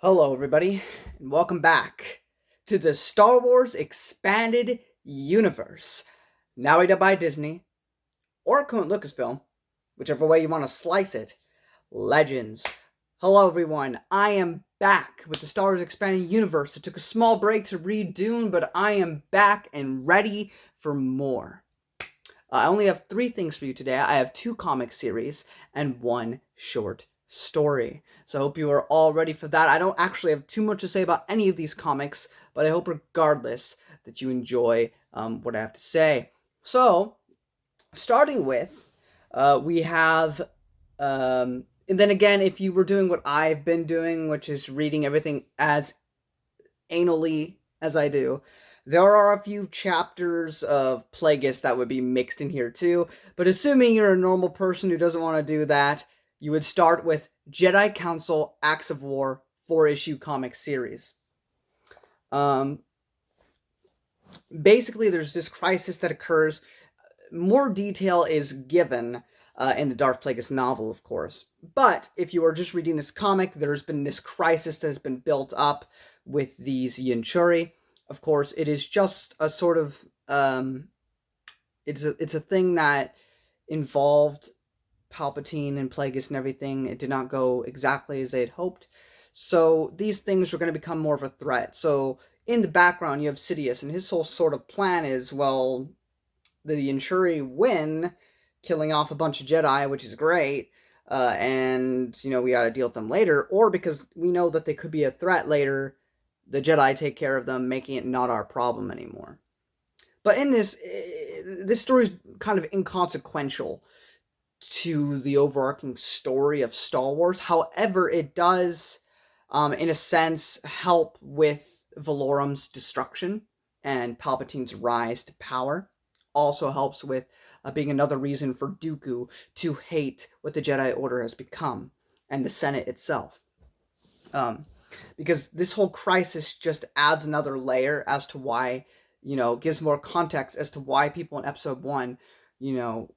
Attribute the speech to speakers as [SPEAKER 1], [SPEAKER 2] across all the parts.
[SPEAKER 1] Hello, everybody, and welcome back to the Star Wars Expanded Universe, now rated by Disney, or current Lucasfilm, whichever way you want to slice it. Legends. Hello, everyone. I am back with the Star Wars Expanded Universe. It took a small break to read Dune, but I am back and ready for more. I only have 3 things for you today. I have 2 comic series and 1 short story. So I hope you are all ready for that. I don't actually have too much to say about any of these comics, but I hope regardless that you enjoy what I have to say. So, starting with, we have, and then again, if you were doing what I've been doing, which is reading everything as anally as I do, there are a few chapters of Plagueis that would be mixed in here too, but assuming you're a normal person who doesn't want to do that, you would start with Jedi Council Acts of War 4-issue comic series. Basically, there's this crisis that occurs. More detail is given in the Darth Plagueis novel, of course. But if you are just reading this comic, there's been this crisis that has been built up with these Yinchuri. Of course, it is just a sort of it's a thing that involved Palpatine and Plagueis and everything. It did not go exactly as they had hoped. So these things are going to become more of a threat. So in the background, you have Sidious, and his whole sort of plan is, well, the Yinchuri win, killing off a bunch of Jedi, which is great, and, we gotta deal with them later, or because we know that they could be a threat later, the Jedi take care of them, making it not our problem anymore. But in this story is kind of inconsequential to the overarching story of Star Wars. However, it does, in a sense, help with Valorum's destruction and Palpatine's rise to power. Also helps with being another reason for Dooku to hate what the Jedi Order has become and the Senate itself. Because this whole crisis just adds another layer as to why, gives more context as to why people in Episode 1,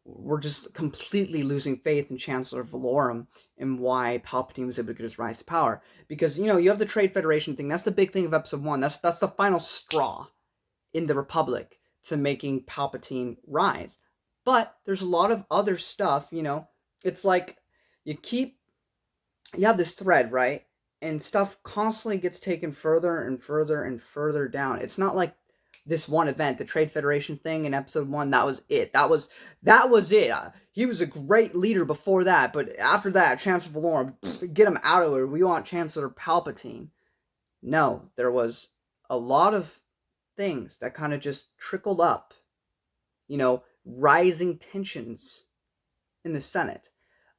[SPEAKER 1] were just completely losing faith in Chancellor Valorum and why Palpatine was able to get his rise to power. Because, you have the Trade Federation thing. That's the big thing of Episode 1. That's the final straw in the Republic to making Palpatine rise. But there's a lot of other stuff, it's like you have this thread, right? And stuff constantly gets taken further and further and further down. It's not like this one event, the Trade Federation thing in Episode 1, that was it. That was it. He was a great leader before that, but after that, Chancellor Valorum, get him out of here. We want Chancellor Palpatine. No, there was a lot of things that kind of just trickled up, rising tensions in the Senate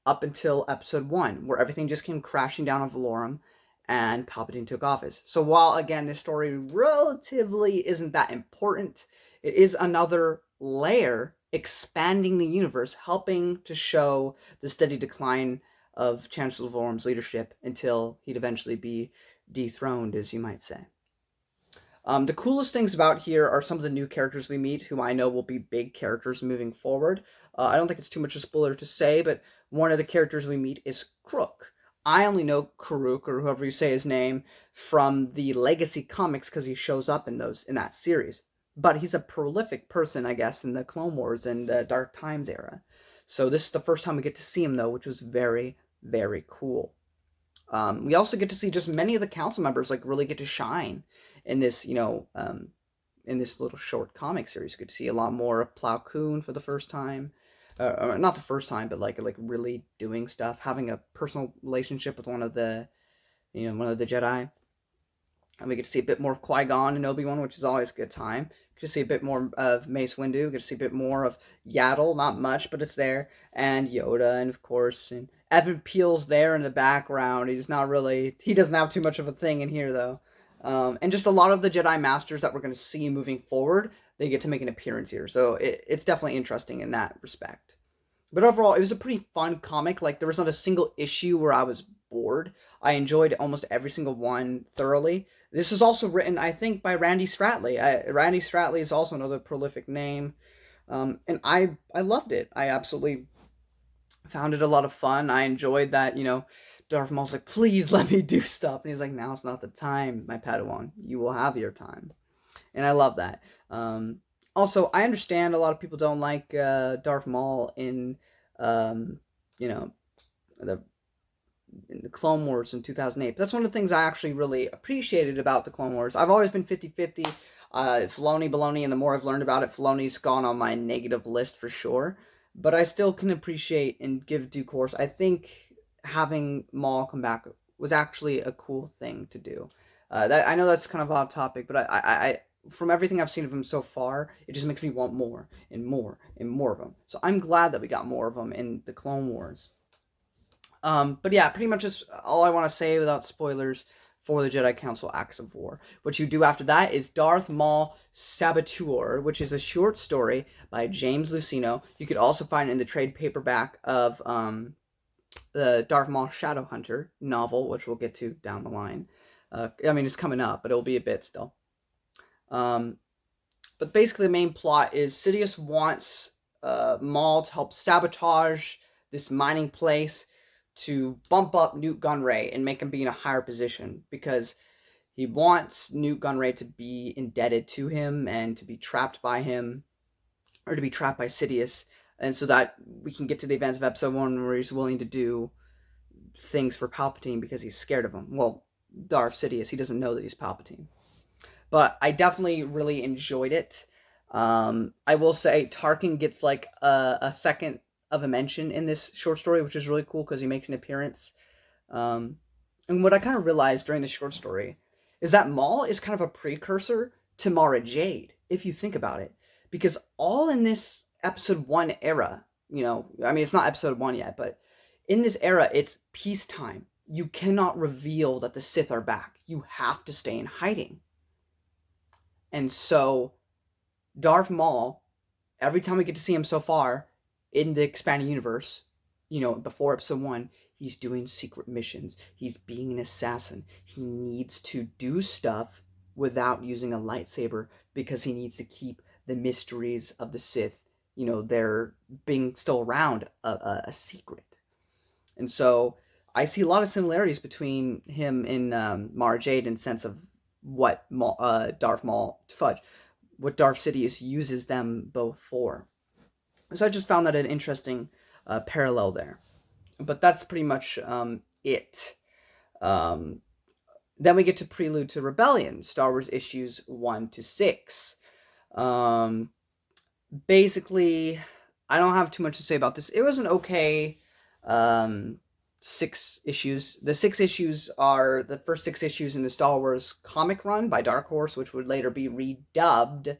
[SPEAKER 1] up until Episode 1, where everything just came crashing down on Valorum and Palpatine took office. So while, again, this story relatively isn't that important, it is another layer expanding the universe, helping to show the steady decline of Chancellor Valorum's leadership until he'd eventually be dethroned, as you might say. The coolest things about here are some of the new characters we meet, who I know will be big characters moving forward. I don't think it's too much of a spoiler to say, but one of the characters we meet is Krook. I only know Karuk, or whoever you say his name, from the Legacy comics because he shows up in that series. But he's a prolific person, I guess, in the Clone Wars and the Dark Times era. So this is the first time we get to see him, though, which was very, very cool. We also get to see just many of the council members really get to shine in this, in this little short comic series. You get to see a lot more of Plo Koon for the first time. Or not the first time, but like really doing stuff, having a personal relationship with one of the Jedi. And we get to see a bit more of Qui-Gon and Obi-Wan, which is always a good time. Get to see a bit more of Mace Windu. Get to see a bit more of Yaddle, not much, but it's there. And Yoda, and of course, and Evan Peel's there in the background. He doesn't have too much of a thing in here, though. And just a lot of the Jedi Masters that we're going to see moving forward, they get to make an appearance here. So it's definitely interesting in that respect. But overall, it was a pretty fun comic. There was not a single issue where I was bored. I enjoyed almost every single one thoroughly. This is also written, I think, by Randy Stratley. Randy Stratley is also another prolific name. And I loved it. I absolutely found it a lot of fun. I enjoyed that, Darth Maul's like, please let me do stuff. And he's like, now's not the time, my Padawan. You will have your time. And I love that. Also, I understand a lot of people don't like Darth Maul um, you know, the in the Clone Wars in 2008. But that's one of the things I actually really appreciated about the Clone Wars. I've always been 50-50. Filoni, baloney, and the more I've learned about it, Filoni's gone on my negative list for sure. But I still can appreciate and give due course. I think having Maul come back was actually a cool thing to do. I know that's kind of off topic, but I from everything I've seen of him so far, it just makes me want more and more and more of him. So I'm glad that we got more of him in the Clone Wars. But yeah, pretty much is all I want to say without spoilers for the Jedi Council Acts of War. What you do after that is Darth Maul Saboteur, which is a short story by James Luceno. You could also find it in the trade paperback of the Darth Maul Shadowhunter novel, which we'll get to down the line. I mean, it's coming up, but it'll be a bit still. But basically, the main plot is Sidious wants Maul to help sabotage this mining place to bump up Newt Gunray and make him be in a higher position, because he wants Newt Gunray to be indebted to him and to be trapped by him, or to be trapped by Sidious, and so that we can get to the events of Episode 1 where he's willing to do things for Palpatine because he's scared of him. Well, Darth Sidious, he doesn't know that he's Palpatine. But I definitely really enjoyed it. I will say Tarkin gets like a second of a mention in this short story, which is really cool because he makes an appearance. And what I kind of realized during the short story is that Maul is kind of a precursor to Mara Jade, if you think about it. Because all in this Episode 1 era, I mean, it's not Episode 1 yet, but in this era, it's peacetime. You cannot reveal that the Sith are back. You have to stay in hiding. And so Darth Maul, every time we get to see him so far in the expanding universe, before Episode 1, he's doing secret missions. He's being an assassin. He needs to do stuff without using a lightsaber because he needs to keep the mysteries of the Sith, they're being still around, a secret. And so I see a lot of similarities between him and Mara Jade in the sense of what Darth Maul, what Darth Sidious uses them both for. So I just found that an interesting parallel there. But that's pretty much it. Then we get to Prelude to Rebellion, Star Wars issues 1 to 6. Basically, I don't have too much to say about this. It was an okay 6 issues. The 6 issues are the first 6 issues in the Star Wars comic run by Dark Horse, which would later be redubbed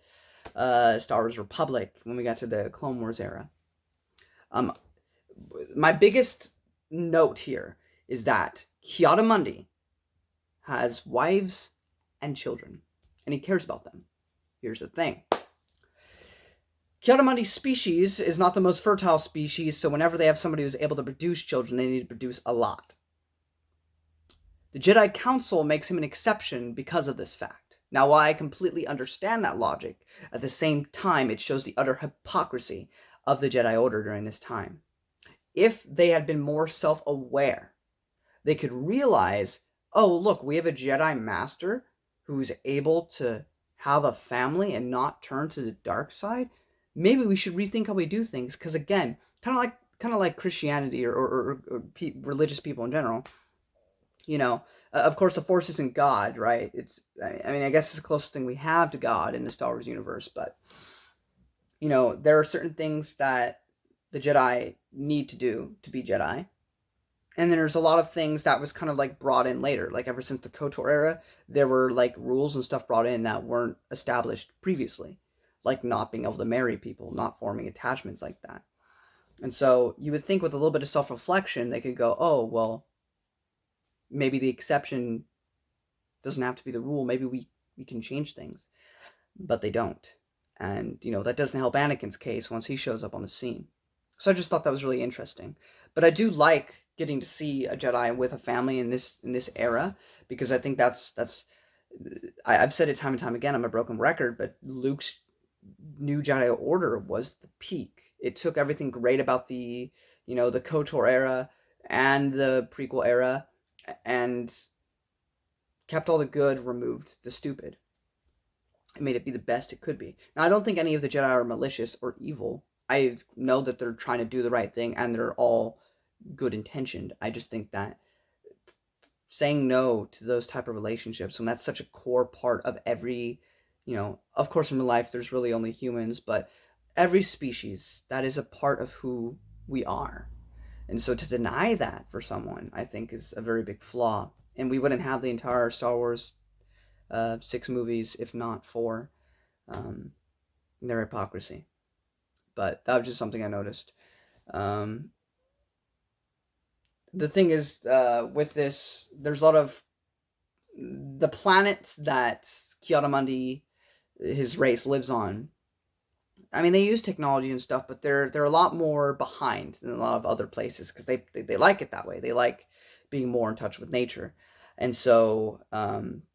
[SPEAKER 1] Star Wars Republic when we got to the Clone Wars era. My biggest note here is that Ki-Adi-Mundi has wives and children, and he cares about them. Here's the thing. Ki-Adi-Mundi's species is not the most fertile species, so whenever they have somebody who's able to produce children, they need to produce a lot. The Jedi Council makes him an exception because of this fact. Now, while I completely understand that logic, at the same time, it shows the utter hypocrisy of the Jedi Order during this time. If they had been more self-aware, they could realize, oh, look, we have a Jedi Master who's able to have a family and not turn to the dark side. Maybe we should rethink how we do things, because again, kind of like Christianity or religious people in general. Of course, the Force isn't God, right? I guess it's the closest thing we have to God in the Star Wars universe, but there are certain things that the Jedi need to do to be Jedi, and then there's a lot of things that was kind of like brought in later. Like ever since the KOTOR era, there were like rules and stuff brought in that weren't established previously, like not being able to marry people, not forming attachments like that. And so you would think with a little bit of self-reflection, they could go, oh, well, maybe the exception doesn't have to be the rule. Maybe we can change things. But they don't. And, that doesn't help Anakin's case once he shows up on the scene. So I just thought that was really interesting. But I do like getting to see a Jedi with a family in this era, because I think that's I've said it time and time again, I'm a broken record, but Luke's new Jedi Order was the peak. It took everything great about the KOTOR era, and the prequel era, and kept all the good, removed the stupid. It made it be the best it could be. Now, I don't think any of the Jedi are malicious or evil. I know that they're trying to do the right thing, and they're all good intentioned. I just think that saying no to those type of relationships, when that's such a core part of every, of course in real life there's really only humans, but every species, that is a part of who we are. And so to deny that for someone, I think, is a very big flaw. And we wouldn't have the entire Star Wars 6 movies if not for um, their hypocrisy. But that was just something I noticed. Um, the thing is, with this, there's a lot of the planet that Kiadamundi, his race, lives on. I mean, they use technology and stuff, but they're a lot more behind than a lot of other places because they like it that way. They like being more in touch with nature, and so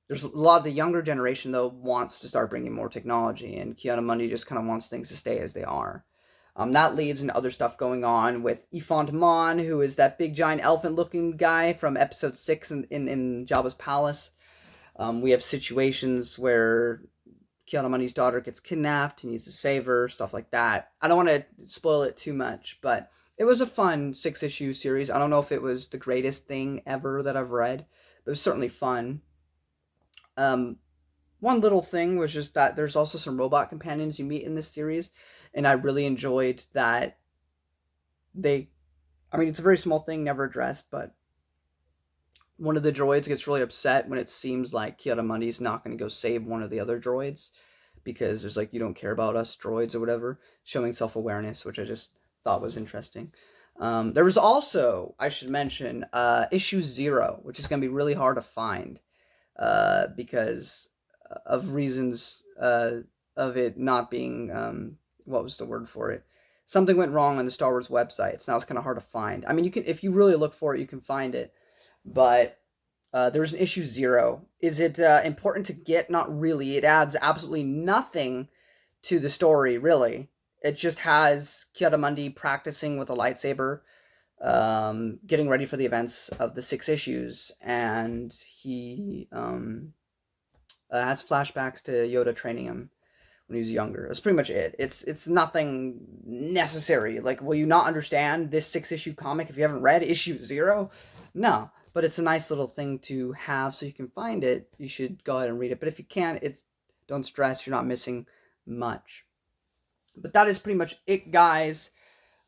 [SPEAKER 1] there's a lot of the younger generation though wants to start bringing more technology, and Kiadamundi just kind of wants things to stay as they are. That leads into other stuff going on with Ifont Mon, who is that big giant elephant-looking guy from Episode 6 in Jabba's palace. We have situations where Kiadamundi's daughter gets kidnapped, he needs to save her, stuff like that. I don't want to spoil it too much, but it was a fun 6-issue series. I don't know if it was the greatest thing ever that I've read, but it was certainly fun. One little thing was just that there's also some robot companions you meet in this series, and I really enjoyed that it's a very small thing, never addressed, but one of the droids gets really upset when it seems like Kiadamundi's not going to go save one of the other droids because there's like, you don't care about us droids or whatever, showing self-awareness, which I just thought was interesting. There was also, I should mention, issue 0, which is going to be really hard to find because of reasons of it not being, what was the word for it? Something went wrong on the Star Wars website, so now it's kind of hard to find. I mean, you can, if you really look for it, you can find it, but there's an issue 0. Is it important to get? Not really. It adds absolutely nothing to the story, really. It just has Kiadamundi practicing with a lightsaber, getting ready for the events of the 6 issues, and he has flashbacks to Yoda training him when he was younger. That's pretty much it. It's nothing necessary. Like, will you not understand this 6-issue comic if you haven't read issue 0? No, but it's a nice little thing to have, so you can find it. You should go ahead and read it. But if you can't, don't stress. You're not missing much. But that is pretty much it, guys.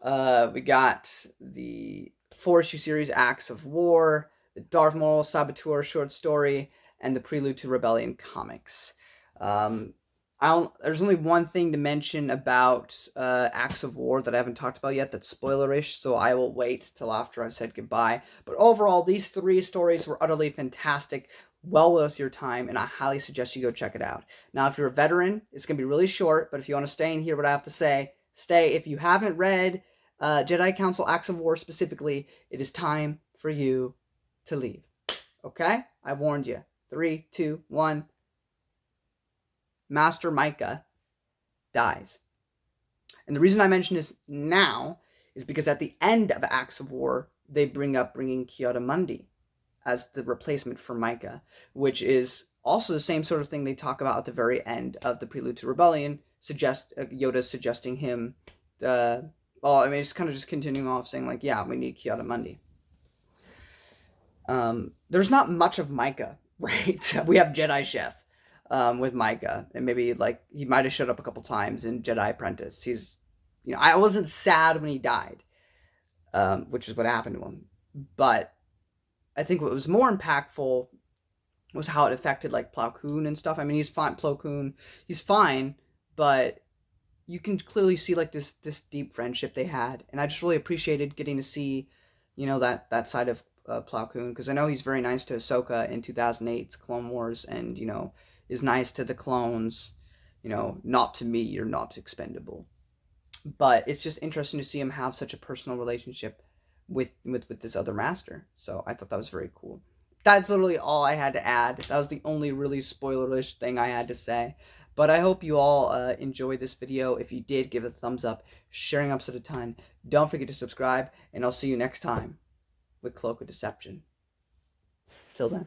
[SPEAKER 1] We got the 4-issue series Acts of War, the Darth Maul Saboteur short story, and the Prelude to Rebellion comics. There's only one thing to mention about Acts of War that I haven't talked about yet that's spoilerish, so I will wait till after I've said goodbye. But overall, these 3 stories were utterly fantastic, well worth your time, and I highly suggest you go check it out. Now, if you're a veteran, it's going to be really short, but if you want to stay and hear what I have to say, stay. If you haven't read Jedi Council Acts of War specifically, it is time for you to leave. Okay? I warned you. 3, 2, 1. Master Micah dies. And the reason I mention this now is because at the end of Acts of War, they bringing Kiadamundi as the replacement for Micah, which is also the same sort of thing they talk about at the very end of the Prelude to Rebellion. Yoda's suggesting him. It's kind of just continuing off saying like, yeah, we need Kiadamundi. There's not much of Micah, right? We have Jedi Chef with Micah, and maybe like he might have showed up a couple times in Jedi Apprentice. I wasn't sad when he died, which is what happened to him, but I think what was more impactful was how it affected like Plo Koon and stuff. I mean, he's fine, Plo Koon, he's fine, but you can clearly see like this deep friendship they had, and I just really appreciated getting to see, that side of Plo Koon, because I know he's very nice to Ahsoka in 2008's Clone Wars, and is nice to the clones, not to me, you're not expendable. But it's just interesting to see him have such a personal relationship with this other master. So I thought that was very cool. That's literally all I had to add. That was the only really spoilerish thing I had to say. But I hope you all enjoyed this video. If you did, give it a thumbs up. Sharing ups at a ton. Don't forget to subscribe, and I'll see you next time. with Cloak of Deception. Till then.